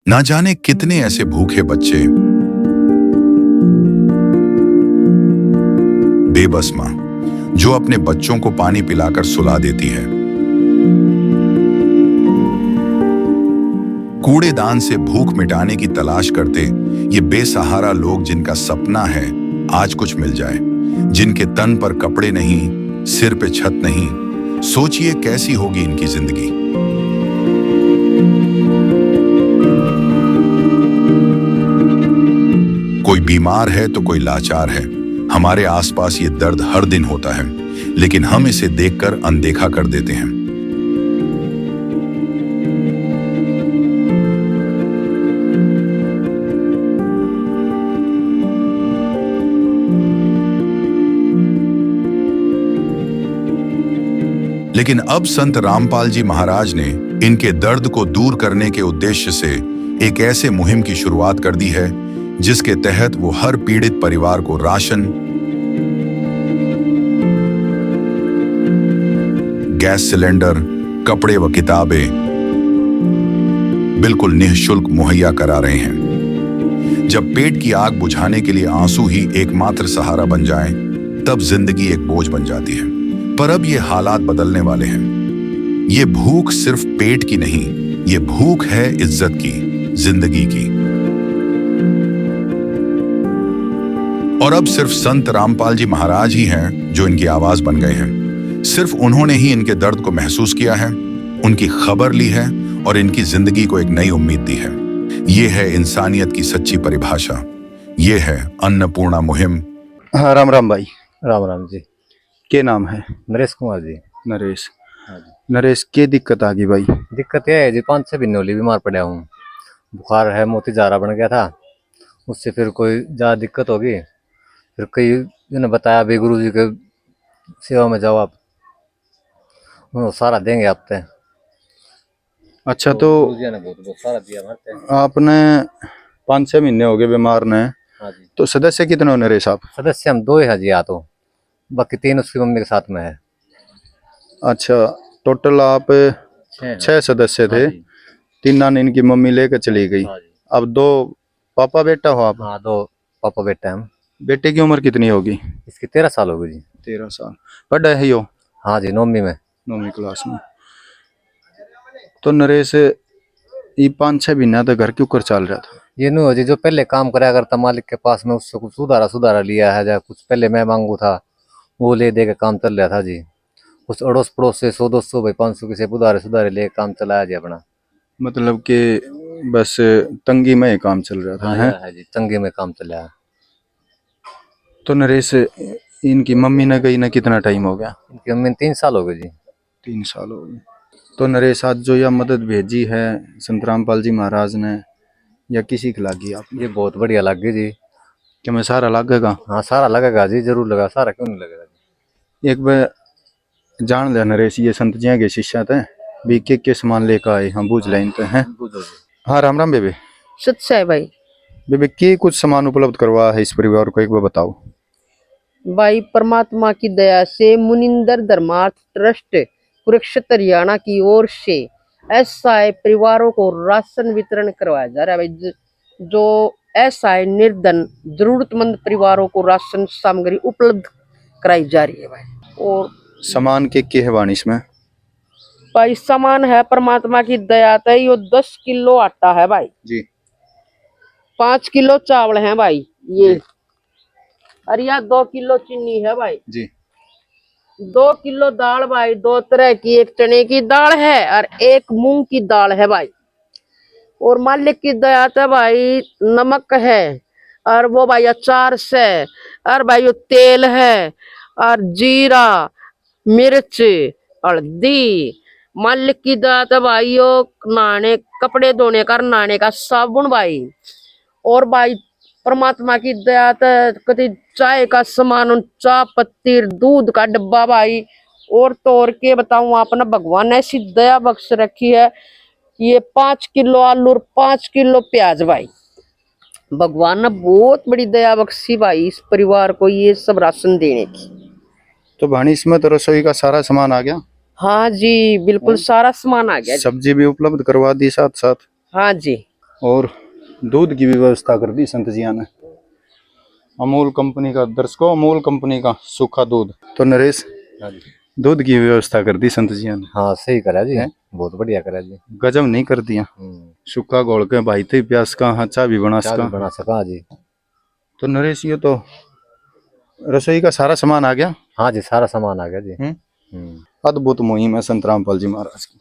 ना जाने कितने ऐसे भूखे बच्चे, बेबस मां जो अपने बच्चों को पानी पिलाकर सुला देती है। कूड़ेदान से भूख मिटाने की तलाश करते ये बेसहारा लोग जिनका सपना है आज कुछ मिल जाए, जिनके तन पर कपड़े नहीं, सिर पे छत नहीं, सोचिए कैसी होगी इनकी जिंदगी। कोई बीमार है तो कोई लाचार है। हमारे आसपास ये दर्द हर दिन होता है, लेकिन हम इसे देखकर अनदेखा कर देते हैं। लेकिन अब संत रामपाल जी महाराज ने इनके दर्द को दूर करने के उद्देश्य से एक ऐसे मुहिम की शुरुआत कर दी है जिसके तहत वो हर पीड़ित परिवार को राशन, गैस सिलेंडर, कपड़े व किताबें बिल्कुल निःशुल्क मुहैया करा रहे हैं। जब पेट की आग बुझाने के लिए आंसू ही एकमात्र सहारा बन जाएं, तब जिंदगी एक बोझ बन जाती है। पर अब ये हालात बदलने वाले हैं। ये भूख सिर्फ पेट की नहीं, ये भूख है इज्जत की, जिंदगी की। और अब सिर्फ संत रामपाल जी महाराज ही हैं जो इनकी आवाज बन गए हैं। सिर्फ उन्होंने ही इनके दर्द को महसूस किया है, उनकी खबर ली है और इनकी जिंदगी को एक नई उम्मीद दी है। ये है इंसानियत की सच्ची परिभाषा। ये है अन्नपूर्णा मुहिम। हाँ, राम राम भाई। राम राम जी। क्या नाम है? नरेश कुमार जी। नरेश। हाँ जी। नरेश, क्या दिक्कत आ गई भाई? दिक्कत यह है जी, 5-6 दिन होली बीमार पड़ा हूँ। बुखार है, मोती जारा बन गया था, उससे फिर कोई ज़्यादा दिक्कत होगी। फिर कई ने बताया भी गुरु जी के सेवा में जाओ आप, वो सारा देंगे आप पे। अच्छा, तो गुरुजी ने बहुत सारा दिया हमारे। आपने 5-6 महीने हो गए बीमार ने। हाँ जी। तो सदस्य कितने हो नरेश आप? सदस्य हम 2 हैं जी, या तो बाकी 3 उसकी मम्मी के साथ में है। अच्छा, टोटल आप 6 सदस्य थे। 3 ने इनकी मम्मी लेकर चली गई। हाँ जी। अब 2 पापा बेटा हो आप? हाँ, 2 पापा बेटा हम। बेटे की उम्र कितनी होगी? इसकी 13 साल हो गई जी। 13 साल। पढ़ा है यो? हाँ जी, 9वीं में। 9वीं क्लास में। तो नरेश, ये 5-6 महीना तो घर क्यों कर चल रहा था? ये नहीं हो जी, जो पहले काम कराया करता मालिक के पास में, उससे कुछ सुधारा लिया है, या कुछ पहले मैं मांगू था वो ले दे के काम चल रहा था जी। कुछ अड़ोस पड़ोस से 100-200 भाई 500 किसी सुधारे ले काम चलाया जी अपना। मतलब कि बस तंगी में ही काम चल रहा था। है जी, तंगी में काम चला है। तो नरेश, इनकी मम्मी ने गई ना कितना टाइम हो गया? इनकी मम्मी 3 साल हो गए जी। 3 साल हो गए। तो नरेश, आज जो यह मदद भेजी है संत रामपाल जी महाराज ने, या किसी की लागी आप? ये बहुत बढ़िया लग गई जी। कि मैं सारा लगेगा? हाँ, सारा लगेगा जी, जरूर लगा, सारा क्यों नहीं लगेगा जी। एक बार जान ले नरेश, ये संत जी के शिष्य थे भी, के सामान लेकर आए हम बूझ लें हैं। हाँ, राम राम बेबे। सच है भाई। बेबे, के कुछ सामान उपलब्ध करवा है इस परिवार को, एक बार बताओ। भाई, परमात्मा की दया से मुनिंदर धर्मार्थ ट्रस्ट कुरुक्षेत्र हरियाणा की ओर से एसआई परिवारों को राशन वितरण करवाया जा रहा है भाई। जो एसआई निर्धन जरूरतमंद परिवारों को राशन सामग्री उपलब्ध कराई जा रही है भाई। और सामान के है वाणी इसमें? भाई, सामान है परमात्मा की दया से यो 10 किलो आटा है भाई जी, 5 किलो चावल है भाई ये, और यह 2 किलो चीनी है भाई जी, 2 किलो दाल भाई, 2 तरह की, एक चने की दाल है और एक मूंग की दाल है भाई। और मालिक की दया से भाई नमक है, और वो भाई अचार से, और भाई वो तेल है, और जीरा, मिर्च, हल्दी। मालिक की दया से भाई यो नहाने, कपड़े धोने का, नहाने का साबुन भाई। और भाई परमात्मा की दया से कभी चाय का सामान, चाय पत्ती, दूध का डब्बा भाई। और तोड़ के बताऊं, आपने भगवान ने ऐसी दया बख्श रखी है। ये 5 किलो आलू और 5 किलो प्याज भाई, भगवान ने बहुत बड़ी दया बख्शी भाई इस परिवार को ये सब राशन देने की। तो भाणी, इसमें तो रसोई का सारा सामान आ गया? हाँ जी, बिल्कुल सारा सामान आ गया। सब्जी भी उपलब्ध करवा दी साथ साथ? हाँ जी। और दूध की भी व्यवस्था कर दी संत जिया ने। अमूल कंपनी का, दर्शकों अमूल कंपनी का सूखा दूध। तो नरेश हाँ जी। दूध की व्यवस्था कर दी संत जिया ने। हाँ सही करा जी, हैं? बहुत बढ़िया करा जी। गजब नहीं कर दिया। सूखा घोल के भाई थे प्यास का, हाँ चाय भी बना चाय भी सका। बना सका जी। तो नरेश ये तो रसोई का सारा सामान आ गया। हाँ जी, सारा सामान आ गया जी। अद्भुत मुहिम है संत रामपाल जी महाराज की,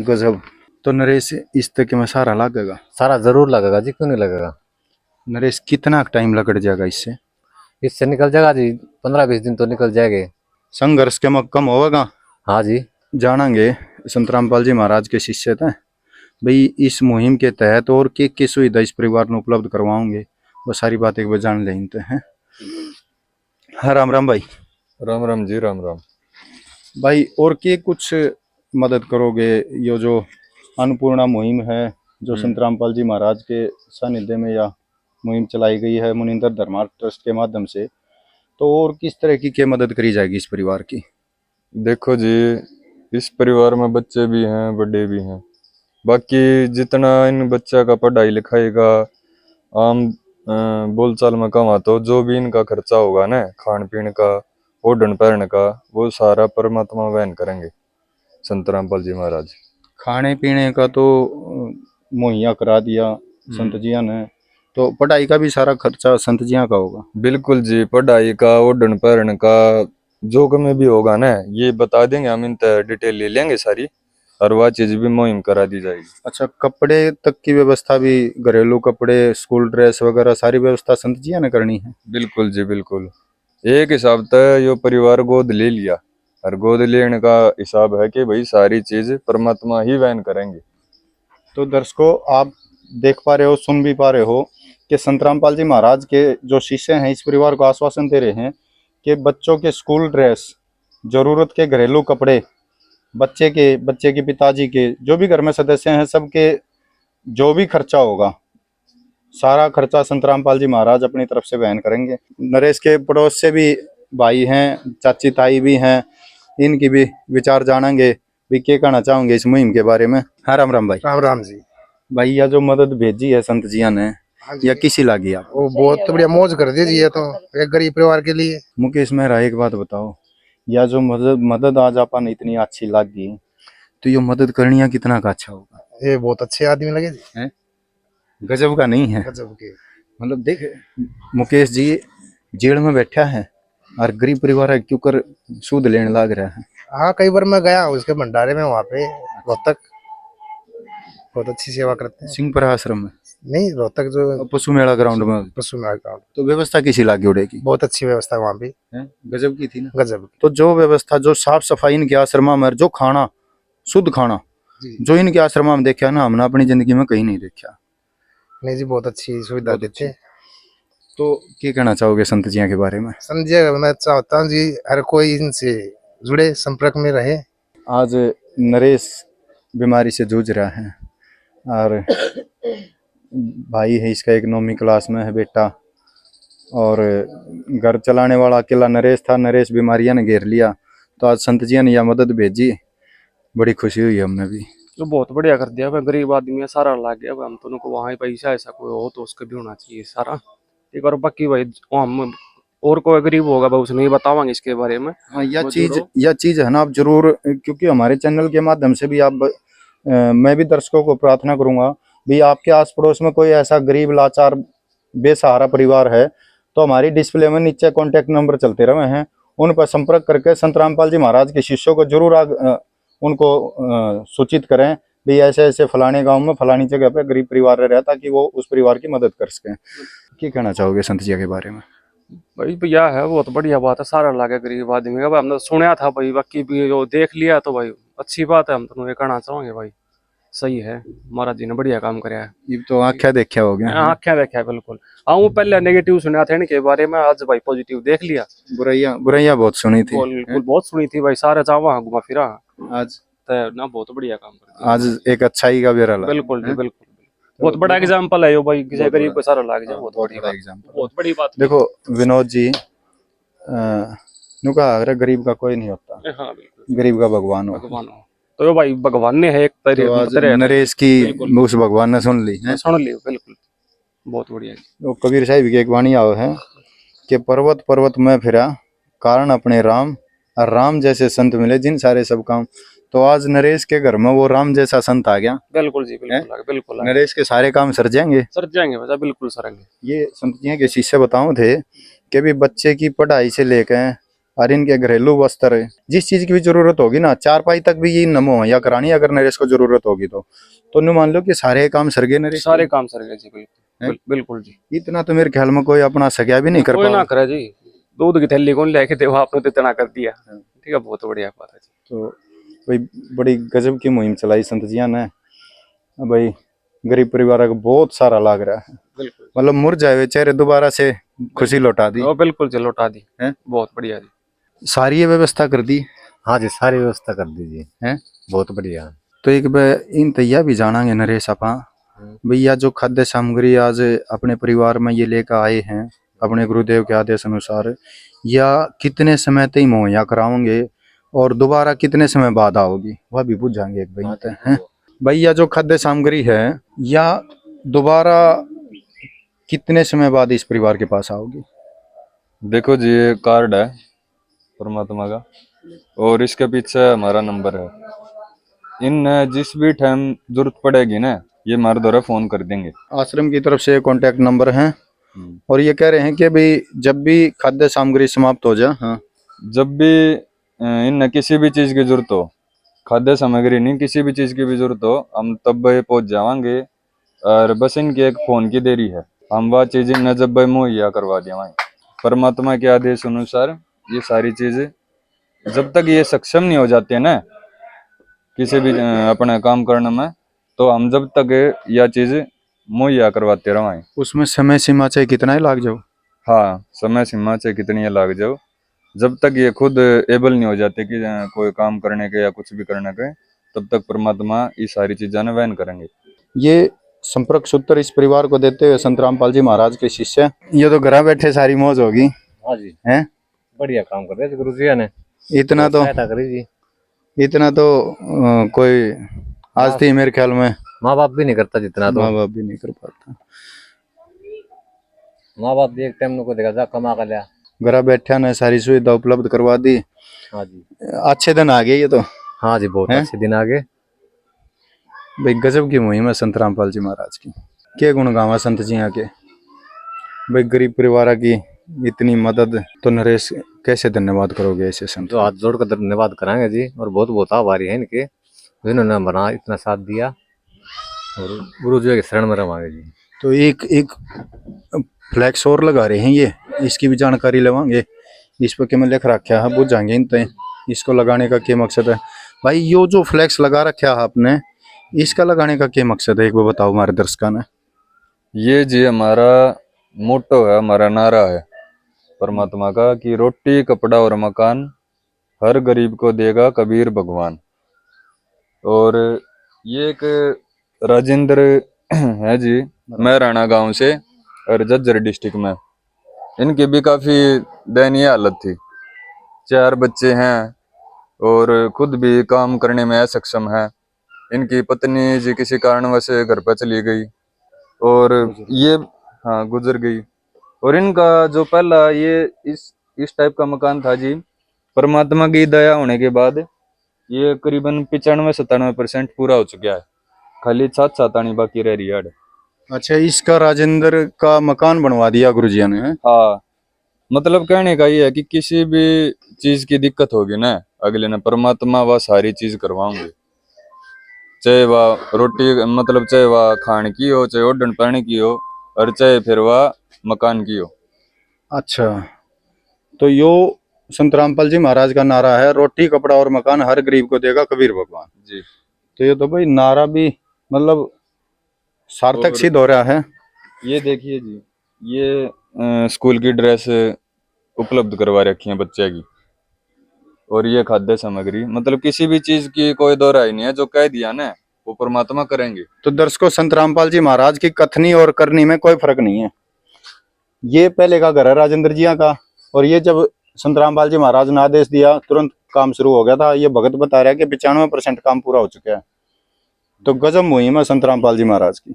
गजब। तो नरेश इस तक में सारा लगेगा? सारा जरूर लगेगा जी, क्यों नहीं लगेगा। नरेश कितना टाइम लग जाएगा इससे? इससे निकल जाएगा जी, 15-20 दिन तो निकल जाएंगे। संघर्ष के कम होगा? हाँ जी। जानेंगे संत रामपाल जी महाराज के शिष्य थे भाई, इस मुहिम के तहत और की सुविधा इस परिवार में उपलब्ध करवाओगे, वो सारी बातें एक बार जान लेते हैं। हाँ राम राम भाई। राम राम जी, राम राम भाई। और के कुछ मदद करोगे? ये जो अन्नपूर्णा मुहिम है जो संत रामपाल जी महाराज के सानिध्य में या मुहिम चलाई गई है मुनिंदर धर्मार्थ ट्रस्ट के माध्यम से, तो और किस तरह की क्या मदद करी जाएगी इस परिवार की? देखो जी, इस परिवार में बच्चे भी हैं, बड़े भी हैं। बाकी जितना इन बच्चा का पढ़ाई लिखाई का, आम बोलचाल में कमा, तो जो भी इनका खर्चा होगा ना, खान पीन का, ओढ़न पहन का, वो सारा परमात्मा वहन करेंगे संत रामपाल जी महाराज। खाने पीने का तो मुहैया करा दिया संत जिया ने, तो पढ़ाई का भी सारा खर्चा संत जिया का होगा? बिल्कुल जी, पढ़ाई का, ओढ़न पहन का, जो में भी होगा ना, ये बता देंगे हम, इन डिटेल ले लेंगे सारी, और वह चीज भी मुहिम करा दी जाएगी। अच्छा, कपड़े तक की व्यवस्था भी, घरेलू कपड़े, स्कूल ड्रेस वगैरह सारी व्यवस्था संत जिया ने करनी है? बिल्कुल जी बिल्कुल। एक हिसाब तक यो परिवार गोद ले लिया, और गोद लेने का हिसाब है कि भाई सारी चीज परमात्मा ही वहन करेंगे। तो दर्शकों आप देख पा रहे हो, सुन भी पा रहे हो कि संत रामपाल जी महाराज के जो शिष्य हैं इस परिवार को आश्वासन दे रहे हैं कि बच्चों के स्कूल ड्रेस, जरूरत के घरेलू कपड़े, बच्चे के पिताजी के, जो भी घर में सदस्य हैं सबके जो भी खर्चा होगा, सारा खर्चा संत रामपाल जी महाराज अपनी तरफ से वहन करेंगे। नरेश के पड़ोस से भी भाई हैं, चाची ताई भी हैं, इनकी भी विचार जानेंगे भी क्या कहना चाहोगे इस मुहिम के बारे में। हाँ राम राम भाई। राम राम जी। भाई यह जो मदद भेजी है संत जिया ने, या किसी लागी आप? वो बहुत बढ़िया मौज कर दी जी, ये तो एक गरीब परिवार के लिए। मुकेश मेहरा एक बात बताओ, या जो मदद आज आपने इतनी अच्छी लागी, तो ये मदद करनी है कितना का अच्छा होगा? ये बहुत अच्छे आदमी लगे जी, हैं? गजब का नहीं है? गजब के। मतलब देख, मुकेश जी जेल में बैठा है और गरीब परिवार है, क्यों कर सूद लेने लग रहा है। हाँ, कई बार मैं गया उसके भंडारे में, वहाँ पे रोहतक बहुत अच्छी सेवा करते हैं। सिंहपुरा आश्रम में नहीं, रोहतक जो पशु मेला ग्राउंड में। पशु मेला ग्राउंड, तो व्यवस्था किसी लागी उड़ेगी? बहुत अच्छी व्यवस्था वहाँ भी, गजब की थी ना। गजब की। तो जो व्यवस्था, जो साफ सफाई इनके आश्रमा में, जो खाना, शुद्ध खाना जी। जो इनके आश्रमा में देखा ना, हमने अपनी जिंदगी में कहीं नहीं देखा। नहीं जी, बहुत अच्छी सुविधा देते हैं। तो क्या कहना चाहोगे संत जिया के बारे में? समझिए, मैं चाहता हूँ जी हर कोई इनसे जुड़े, संपर्क में रहे। आज नरेश बीमारी से जूझ रहा है और भाई है इसका, एक 9वीं क्लास में है बेटा, और घर चलाने वाला अकेला नरेश था। नरेश बीमारियां ने घेर लिया, तो आज संत जिया ने यह मदद भेजी, बड़ी खुशी हुई हमें भी। तो बहुत बढ़िया कर दिया भाई, गरीब आदमी है, सारा लाग गया भाई। हम तो उनको वहाँ ही पैसा ऐसा कोई हो तो उसका भी होना चाहिए सारा एक। और बाकी भाई हम और कोई गरीब होगा भाई, उसे नहीं बतावांगे इसके बारे में। हाँ, यह चीज है ना, आप जरूर, क्योंकि हमारे चैनल के माध्यम से भी आप मैं भी दर्शकों को प्रार्थना करूंगा भी, आपके आस पड़ोस में कोई ऐसा गरीब लाचार बेसहारा परिवार है, तो हमारी डिस्प्ले में नीचे कॉन्टेक्ट नंबर चलते रहे हैं, उन पर संपर्क करके संत रामपाल जी महाराज के शिष्यों को जरूर उनको सूचित करें भी ऐसे ऐसे फलाने गांव में फलानी जगह पे गरीब परिवार रह रहा, ताकि वो उस परिवार की मदद कर सकें। क्या कहना चाहोगे संत जी के बारे में? भाई भैया है, बहुत बढ़िया बात है, सारा लागे गरीब आदमी का भाई। हमने सुना था भाई, बाकी भी जो देख लिया तो भाई अच्छी बात है। हम तो ये कहना चाहेंगे भाई, सही है, महाराज जी ने बढ़िया काम कराया है। ये तो आँखें देखा हो गया। आँखें देखा है बिल्कुल। हाँ, पहले नेगेटिव सुना था इनके बारे में, आज भाई पॉजिटिव देख लिया। बुराइयां बहुत सुनी थी, बिल्कुल बहुत सुनी थी भाई, सारे जावा घुमा फिरा, आज ना बहुत बढ़िया काम कर आज एक अच्छाई का बेरा लगा। बिल्कुल जी बिल्कुल। बहुत बड़ा एग्जाम्पल है यो भाई, किसी गरीब को सारा लाग जाए, बहुत बड़ा एग्जाम्पल, बहुत बड़ी बात। देखो विनोद जी, नुका गरीब का कोई नहीं होता, हाँ बिल्कुल, गरीब का भगवान हो। भगवान हो। तो यो भाई भगवान ने है एक तो आज तरह नरेश की बिल्कुल। उस भगवान ने सुन ली है। सुन लियो बिल्कुल, बहुत बढ़िया जी। वो कबीर साहिब की एक वाणी आओ है कि पर्वत पर्वत में फिरा कारण अपने राम, और राम जैसे संत मिले जिन सारे सब काम। तो आज नरेश के घर में वो राम जैसा संत आ गया। बिल्कुल जी, बिल्कुल आगे, बिल्कुल आगे। नरेश के सारे काम सर जाएंगे। सर जाएंगे बच्चा, बिल्कुल सरेंगे। ये संत जी के शिष्य बताओ थे कि भी बच्चे की पढ़ाई से लेकर और इनके घरेलू वस्त्र, जिस चीज की भी जरूरत होगी ना, चारपाई तक भी ये नमो या करानी अगर नरेश को जरूरत होगी तो न मान लो कि सारे काम सरगे नरेश के। सारे काम सरेंगे जी, बिल्कुल बिल्कुल जी। इतना तो मेरे ख्याल में कोई अपना सग्या भी नहीं कर कोई ना पा। करे जी, दूध की थैली कौन लेके देवा, आपने तो इतना कर दिया। ठीक है, बहुत बढ़िया बात है जी। तो भाई बड़ी गजब की मुहिम चलाई संत जिया ने। भाई गरीब परिवार को बहुत सारा लाग रहा है, बिल्कुल मतलब मुरझाए हुए चेहरे दोबारा से खुशी लौटा दी ओ, बिल्कुल जी, लौटा दी हैं? बहुत बढ़िया जी। सारी ये व्यवस्था कर दी हाँ जी, सारी व्यवस्था कर दीजिए हैं। बहुत बढ़िया। तो एक बार इन तैया भी जानांगे नरेश आपा भैया, जो खाद्य सामग्री आज अपने परिवार में ये लेकर आए हैं अपने गुरुदेव के आदेश अनुसार, या कितने समय तक मुहैया कराओगे और दोबारा कितने समय बाद आओगी, वह भी पूछ जाएंगे एक भाई हैं। भैया जो खाद्य सामग्री है या दोबारा कितने समय बाद इस परिवार के पास आओगी? देखो जी, ये कार्ड है परमात्मा का और इसके पीछे हमारा नंबर है। इन जिस भी टाइम जरूरत पड़ेगी ना, ये हमारे द्वारा फोन कर देंगे। आश्रम की तरफ से कांटेक्ट नंबर है और ये कह रहे हैं कि भाई जब भी खाद्य सामग्री समाप्त हो जाए, हाँ, जब भी इन किसी भी चीज की जरूरत हो, खाद्य सामग्री नहीं किसी भी चीज की भी जरूरत हो, हम तब पहुंच जाएंगे। और बस इनकी एक फोन की देरी है, हम वह चीज इन्हें जब मुहैया करवा देवाएं। परमात्मा के आदेश अनुसार ये सारी चीजें जब तक ये सक्षम नहीं हो जाते ना किसी भी अपना काम करने में, तो हम जब तक यह चीज मुहैया करवाते रहें। उसमें समय सीमा चाहे कितना ही लाग जाओ। हाँ, समय सीमा चाहे कितनी ही लाग जाओ, जब तक ये खुद एबल नहीं हो जाते कि कोई काम करने के या कुछ भी करने के, तब तक परमात्मा ये सारी चीजें वहन करेंगे। ये संपर्क सूत्र इस परिवार को देते हुए संत रामपाल जी महाराज के शिष्य, ये तो घर बैठे सारी मौज होगी। हाँ जी, हैं, बढ़िया काम कर रहे गुरु जी ने, इतना तो सहायता करी जी। इतना तो कोई आज थी मेरे ख्याल में माँ बाप भी नहीं करता जितना, तो माँ बाप भी नहीं कर पाता। माँ बाप भी एक टाइम को देखा जा कमा कर लिया। घर बैठा ने सारी सुविधा उपलब्ध करवा दी। हाँ जी, अच्छे दिन आ गए ये तो। हाँ जी, बहुत हैं? अच्छे दिन आगे। भाई गजब की मुहिम है संत रामपाल जी महाराज की। क्या गुण गावा संत जी आके। भाई गरीब परिवार की इतनी मदद, तो नरेश कैसे धन्यवाद करोगे ऐसे संत? तो हाथ जोड़कर धन्यवाद कराएंगे जी, और बहुत बहुत आभारी है इनके, जिन्होंने हमारा इतना साथ दिया, और गुरु जी के शरण में रवांगे जी। तो एक फ्लैक्स और लगा रहे हैं ये, इसकी भी जानकारी लेवांगे। इस पर क्या मैं लिख रखा है बुझ जाएंगे इन इसको लगाने का क्या मकसद है? भाई यो जो फ्लैक्स लगा रखा है आपने, इसका लगाने का क्या मकसद है, एक बार बताओ हमारे दर्शकों ने। ये जी हमारा मोटो है, हमारा नारा है परमात्मा का कि रोटी कपड़ा और मकान हर गरीब को देगा कबीर भगवान। और ये एक राजेंद्र है जी, महराणा गांव से और झज्जर डिस्ट्रिक्ट में। इनकी भी काफी दयनीय हालत थी, 4 बच्चे हैं और खुद भी काम करने में असक्षम है। इनकी पत्नी जी किसी कारणवश घर पर चली गई और ये हाँ गुजर गई। और इनका जो पहला ये इस टाइप का मकान था जी, परमात्मा की दया होने के बाद ये करीबन 95-97% पूरा हो चुका है, खाली 7 आनी बाकी रह रही है। अच्छा, इसका राजेंद्र का मकान बनवा दिया गुरुजी ने? हाँ, मतलब कहने का ये है कि किसी भी चीज की दिक्कत होगी ना, अगले ने परमात्मा वह सारी चीज करवाऊंगे, चाहे वह रोटी मतलब चाहे वह खाने की हो, चाहे ओढ़न पहने की हो, और चाहे फिर वह मकान की हो। अच्छा, तो यो संत रामपाल जी महाराज का नारा है, रोटी कपड़ा और मकान हर गरीब को देगा कबीर भगवान जी। तो ये तो भाई नारा भी मतलब सार्थक सिद्ध हो रहा है। ये देखिए जी, ये स्कूल की ड्रेस उपलब्ध करवा रखी है बच्चे की, और ये खाद्य सामग्री, मतलब किसी भी चीज की कोई दोहराई नहीं है, जो कह दिया ना वो परमात्मा करेंगे। तो दर्शकों, संत रामपाल जी महाराज की कथनी और करनी में कोई फर्क नहीं है। ये पहले का घर है राजेंद्र जी का, और ये जब संत रामपाल जी महाराज ने आदेश दिया तुरंत काम शुरू हो गया था, ये भगत बता रहा है कि 95% काम पूरा हो चुका है। तो गजब मुहिम है संत रामपाल जी महाराज की,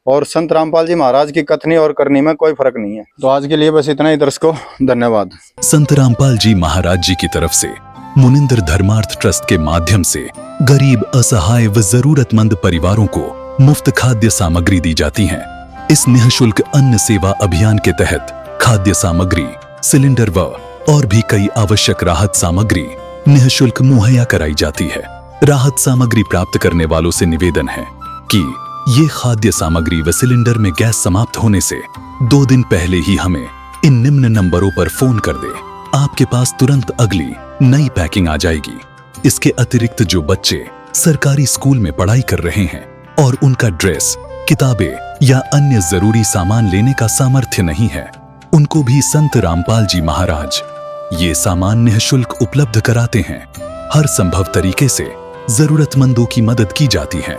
और संत रामपाल जी महाराज की कथनी और करनी में कोई फर्क नहीं है। तो आज के लिए बस इतना ही दर्शकों, धन्यवाद। संत रामपाल जी महाराज जी की तरफ से मुनिंदर धर्मार्थ ट्रस्ट के माध्यम से गरीब, असहाय व जरूरतमंद परिवारों को मुफ्त खाद्य सामग्री दी जाती है। इस निःशुल्क अन्न सेवा अभियान के तहत खाद्य सामग्री, सिलेंडर व और भी कई आवश्यक राहत सामग्री निःशुल्क मुहैया कराई जाती है। राहत सामग्री प्राप्त करने वालों से निवेदन है कि ये खाद्य सामग्री व सिलेंडर में गैस समाप्त होने से 2 दिन पहले ही हमें इन निम्न नंबरों पर फोन कर दे। आपके पास तुरंत अगली नई पैकिंग आ जाएगी। इसके अतिरिक्त जो बच्चे सरकारी स्कूल में पढ़ाई कर रहे हैं और उनका ड्रेस, किताबें या अन्य जरूरी सामान लेने का सामर्थ्य नहीं है, उनको भी संत रामपाल जी महाराज ये सामान निःशुल्क उपलब्ध कराते हैं। हर संभव तरीके से जरूरतमंदों की मदद की जाती है।